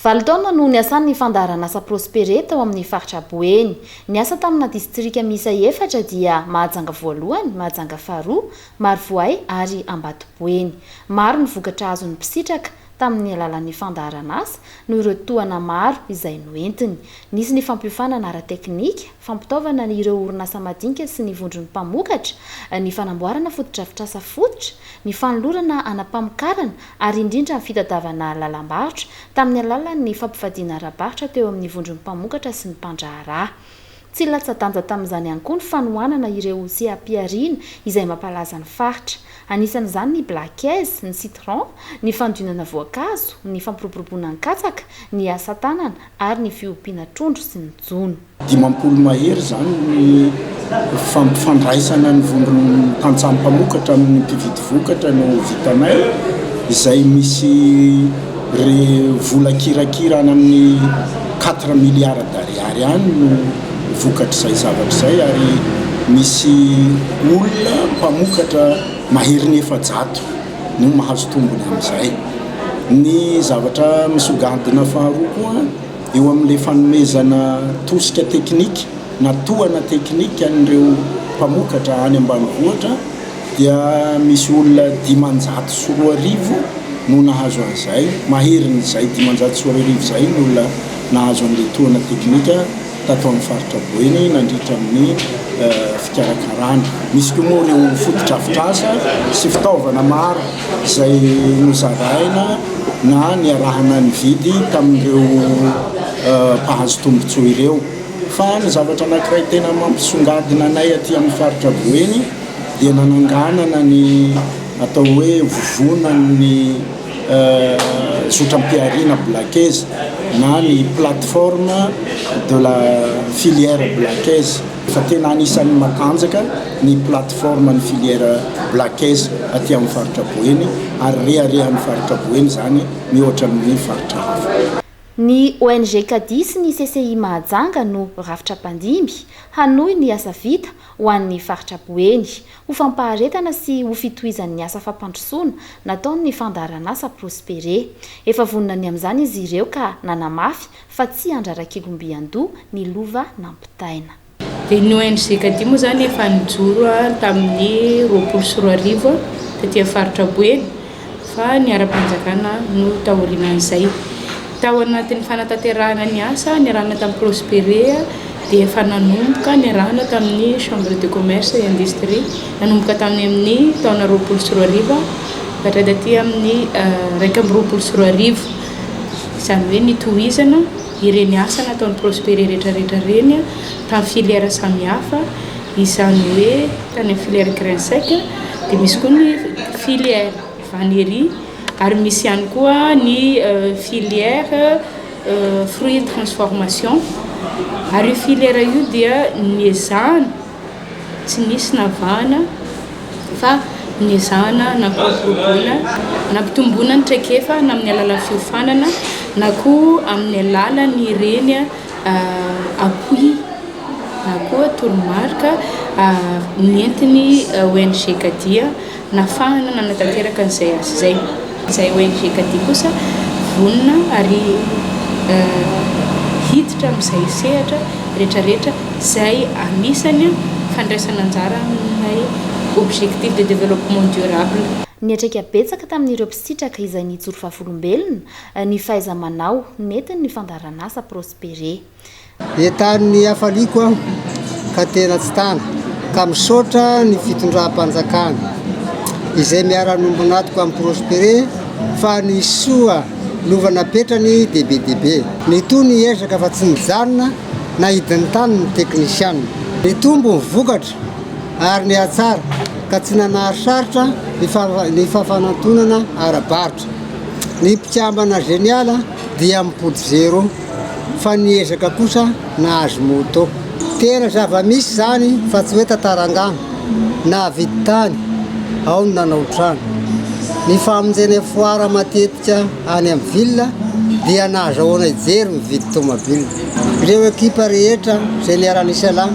Valitaona no niasan'ny fandaharan'asa Prospere tao amin'ny faritra Boeny. Niasa tamina distrika miisa 4 dia Mahajanga voalohany, Mahajanga faharoa, Marivoay ary Ambatoboeny. Maro ny vokatra azon'ny mpisitraka tamin'ny alalan'ny fandaharan'asa noho ireo tohana maro izay noentiny. Nisy ny fampiofanana ara-teknika, fampitaovana ireo orinasa madinika sy ny vondron'ny mpamokatra, ny fanamboarana fotodrafitrasa fototra, ny fanolorana anampamokarana ary indrindra ny fitadiavana lalam-barotra tamin'ny alalan'ny fampifadiana ara-barotra teo amin'ny vondron'ny mpamokatra sy ny mpandraharaha. Tsy latsa-danja tamin'izany ihany koa ny fanohanana ireo seapia-rina izay mampalaza ny faritra. Anisan'izany ny blankaizy, ny citron, ny fandonana voankazo, ny fampiroboroboana ny katsaka, ny asa tanana ary ny fiompiana trondro sy ny jono. 5 mahery zany ny fampifandraisana ny vondron'ny mpamokatra amin'ny mpividy vokatra no vitanay, izay misy vola kirakira any amin'ny 4 milliards d'ariary any no vokatra izay zavatra izay, ary misy olona mpamokatra mahery ny 700 no mahazo tombony amin'izay. Ny zavatra misogandina faharoa koa eo amin'ilay fanomezana tosika teknika na tohana teknika an'ireo mpamokatra any ambanivohitra dia misy olona 540 no nahazo an'izay. Mahery n'izay 540 izay no olona nahazo an'ilay tohana teknika tato amin'ny faritra Boeny nandritra amin'ny fikarakarana. Misy koa moa ireo fotodrafitrasa sy fitaovana maro izay nozaraina na niarahana ny vidy tamin'ireo mpahazo tombotsoa ireo. Fa ny zavatra anankiray tena mampisongadina anay aty amin'ny faritra Boeny dia nananganana ny atao hoe vovonan'ny sotram-piarina blankaizy na ny plateforme de la filière blankaizy. Fa tena anisan'ny matanjaka ny plateforme ny filière blankaizy aty amin'ny faritra Boeny ary reharehan'ny faritra Boeny zany mihoatra amin'ny faritra hafa. Ny ONG Kadi sy ny CCI Mahajanga no rafitra mpandimby hanohy ny asa vita ho an'ny faritra Boeny ho fampaharetana sy ho fitohizan'ny asa fampandrosoana nataon'ny fandaharan'asa Prospere. Efa vonona ny amin'izany izy ireo ka nanamafy fa tsy andrarak'ilombiandoha ny lova nampitaina. Dia ny ONG Kadi moa zany efa nijoro tamin'ny 24 taty faritra Boeny fa ny ara-panjakana no taorian'izay. Tao anatin'ny fanatanterahana ny asa niarahana tamin'ny Prospere dia efa nanomboka niarahana tamin'ny chambre de commerce et industrie, nanomboka tamin'ny amin'ny taona 24 hatrany taty amin'ny 2024. Izany hoe nitohizana ireny asa nataon'ny Prospere rehetrarehetra reny tamin'ny filière samihafa, izany hoe tany amin'ny filière grain sec dia misy koa ny filière vannerie ary misy ihany koa ny filière fruits de transformation. Ary filière io dia niezahana tsy nisy navahana fa niezahana nampitombona ny traikefa na amin'ny alalan'ny fiofanana na koa amin'ny alalan'ny ireny appui na koa toromarika nientiny ONG Kadi nafahana nanatanteraka an'izay asa izay. Izay ONG Kadi kosa vonona ary hiditra amin'izay sehatra rehetrarehetra izay anisany fandraisana anjara amin'ny objectif de développement durable. Niatrika betsaka tamin'ireo mpisitraka izay nijoro fahavolom-belona ny fahaiza-manao nentin'ny fandaharan'asa Prospere. Entan'ny hafaliako ka tena tsy tana ka misaotra ny fitondram-panjakana izay miara-nombonatiko amin'ny Prospere fa ny soa lovana petrany DBDB. Ny to ny ezaka fa tsy nijanona na hidin'ny tany ny teknisianina. Ny tombo ny vokatra ary ny atsara ka tsy nanahasarotra ny fahafanantonana ara-barotra. Ny mpikambana geniala dia mipody 0 fa ny ezaka kosa nahazo moto. Tena zava-misy zany fa tsy hoe tatarangana na vidy tany ao ny nanao trano. Ny famonjena foara matetika any amin'ny ville dia nahazahoana jery mividy tomobile. Ireo ekipa rehetra izay niara-nisalama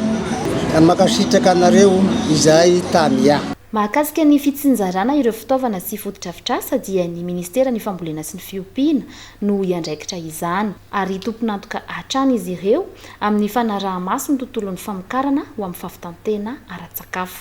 makasitraka anareo izay tamia. mahakasika ny fitsinjarana ireo fitaovana sy fototra-fitrasa dia ny ministera ny fambolena sy ny fiompiana no iandraikitra izany ary tomponantoka hatrany izy ireo amin'ny fanaraha-maso ny tontolon'ny famokarana ho amin'ny fafitantena ara-tsakafo.